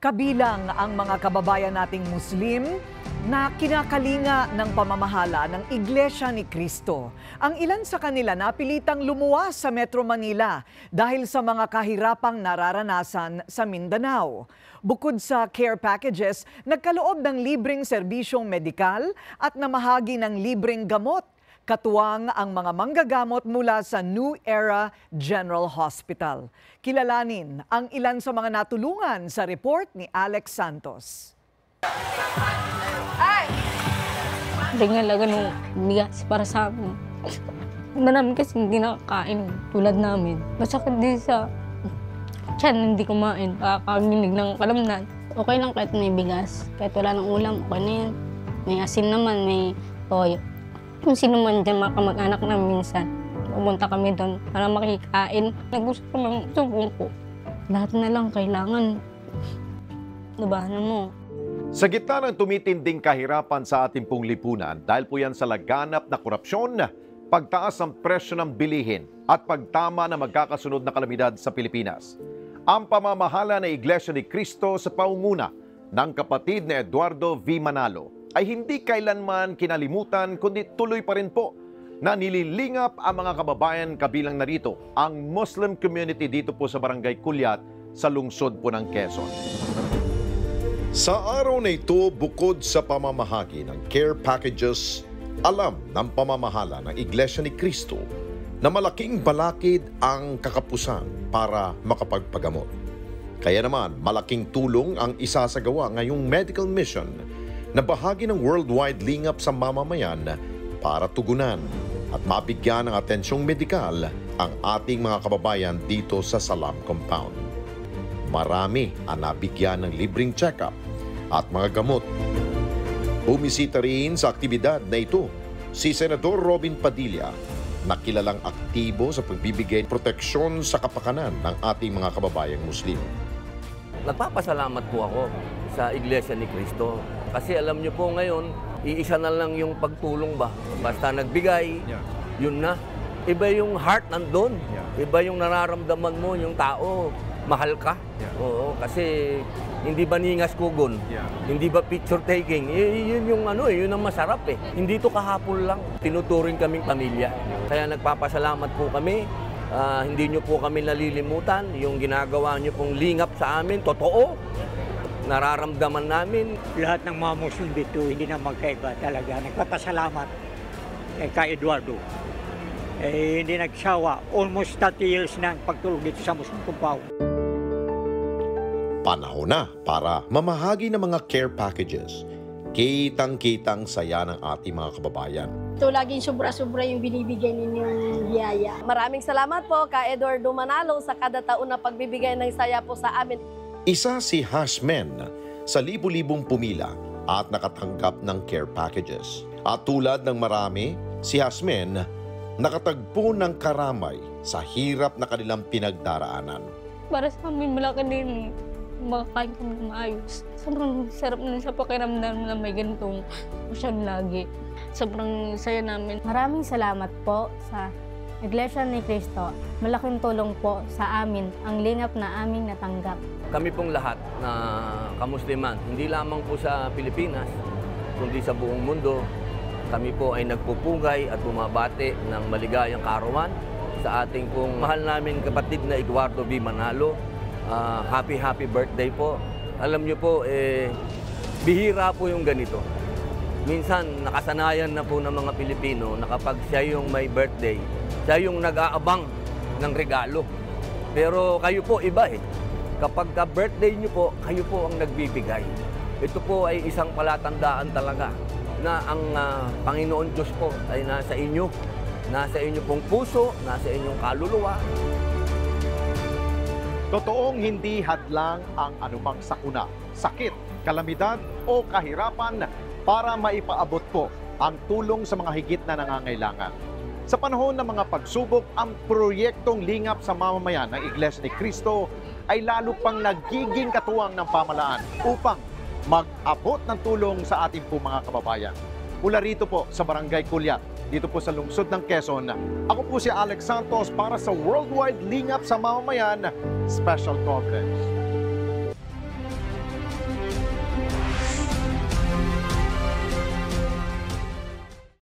Kabilang ang mga kababayan nating Muslim na kinakalinga ng pamamahala ng Iglesia ni Cristo. Ang ilan sa kanila napilitang lumuwas sa Metro Manila dahil sa mga kahirapang nararanasan sa Mindanao. Bukod sa care packages, nagkaloob ng libreng serbisyong medikal at namahagi ng libreng gamot. Katuwang ang mga manggagamot mula sa New Era General Hospital. Kilalanin ang ilan sa mga natulungan sa report ni Alex Santos. Tingnan lang ng bigas para sa amin. Na namin kasi hindi nakakain tulad namin. Masakit din sa tiyan, hindi kumain, kakaginig ng kalamnan. Okay lang kahit may bigas, kahit wala ng ulam, okay na yan. May asin naman, may toyo. Kung sino man dyan makamag-anak na minsan, pumunta kami doon para makikain. Nag-usap kami ng subong ko. Lahat na lang kailangan. Labanan mo. Sa gitna ng tumitinding kahirapan sa ating pong lipunan dahil po yan sa laganap na korupsyon, pagtaas ng presyo ng bilihin at pagtama na magkakasunod na kalamidad sa Pilipinas, ang pamamahala ng Iglesia ni Cristo sa paunguna ng kapatid na Eduardo V. Manalo ay hindi kailanman kinalimutan kundi tuloy pa rin po na nililingap ang mga kababayan kabilang narito ang Muslim community dito po sa Barangay Culiat sa lungsod po ng Quezon. Sa araw na ito, bukod sa pamamahagi ng care packages, alam ng pamamahala ng Iglesia ni Cristo na malaking balakid ang kakapusan para makapagpagamot. Kaya naman, malaking tulong ang isasagawa ngayong medical mission na bahagi ng worldwide lingap sa mamamayan para tugunan at mabigyan ng atensyong medikal ang ating mga kababayan dito sa Salam Compound. Marami ang nabigyan ng libreng check-up at mga gamot. Bumisita rin sa aktibidad na ito si Senador Robin Padilla na kilalang aktibo sa pagbibigay proteksyon sa kapakanan ng ating mga kababayang Muslim. Nagpapasalamat po ako sa Iglesia ni Cristo. Kasi alam niyo po ngayon, iisa na lang yung pagtulong ba? Basta nagbigay, yun na. Iba yung heart nandun. Iba yung nararamdaman mo, yung tao, mahal ka. Oo, kasi hindi ba ningas kugon? Hindi ba picture taking? Yun yung yun ang masarap eh. Hindi to kahapon lang. Tinuturing kaming pamilya. Kaya nagpapasalamat po kami. Hindi nyo po kami nalilimutan. Yung ginagawa nyo pong lingap sa amin, totoo. Nararamdaman namin. Lahat ng mga Muslim dito, hindi na magkaiba talaga. Nagpapasalamat kay Eduardo. Hindi nagsawa. Almost 30 years na ang pagtulong dito sa Muslim Compound. Panahon na para mamahagi ng mga care packages. Kitang-kitang saya ng ating mga kababayan. Ito laging sobra-sobra yung binibigay ninyong biyaya. Maraming salamat po kay Eduardo Manalo sa kada taon na pagbibigay ng saya po sa amin. Isa si Hasmen sa libu-libong pumila at nakatanggap ng care packages. At tulad ng marami, si Hasmen nakatagpo ng karamay sa hirap na kanilang pinagdaraanan. Para sa amin, malaki din makakain kami ng maayos. Sobrang sarap na sa pakiramdam na may ganitong masyadong lagi. Sobrang saya namin. Maraming salamat po sa Iglesia ni Cristo. Malaking tulong po sa amin ang lingap na aming natanggap. Kami pong lahat na kamusliman, hindi lamang po sa Pilipinas, kundi sa buong mundo, kami po ay nagpupugay at bumabati ng maligayang kaarawan sa ating pong mahal namin kapatid na Eduardo V. Manalo. Happy birthday po. Alam niyo po, bihira po yung ganito. Minsan, nakasanayan na po ng mga Pilipino na kapag siya yung may birthday, siya yung nag-aabang ng regalo. Pero kayo po iba eh. Kapag ka-birthday niyo po, kayo po ang nagbibigay. Ito po ay isang palatandaan talaga na ang Panginoon Diyos po ay nasa inyo. Nasa inyo pong puso, nasa inyong kaluluwa. Totoong hindi hadlang ang anumang sakuna, sakit, kalamidad o kahirapan para maipaabot po ang tulong sa mga higit na nangangailangan. Sa panahon ng mga pagsubok, ang proyektong lingap sa mamamayan ng Iglesia ni Cristo ay lalo pang nagiging katuwang ng pamahalaan upang mag-abot ng tulong sa ating po mga kababayan. Mula rito po sa Barangay Culiat, dito po sa lungsod ng Quezon, ako po si Alex Santos para sa Worldwide Lingap sa Mamamayan Special Coverage.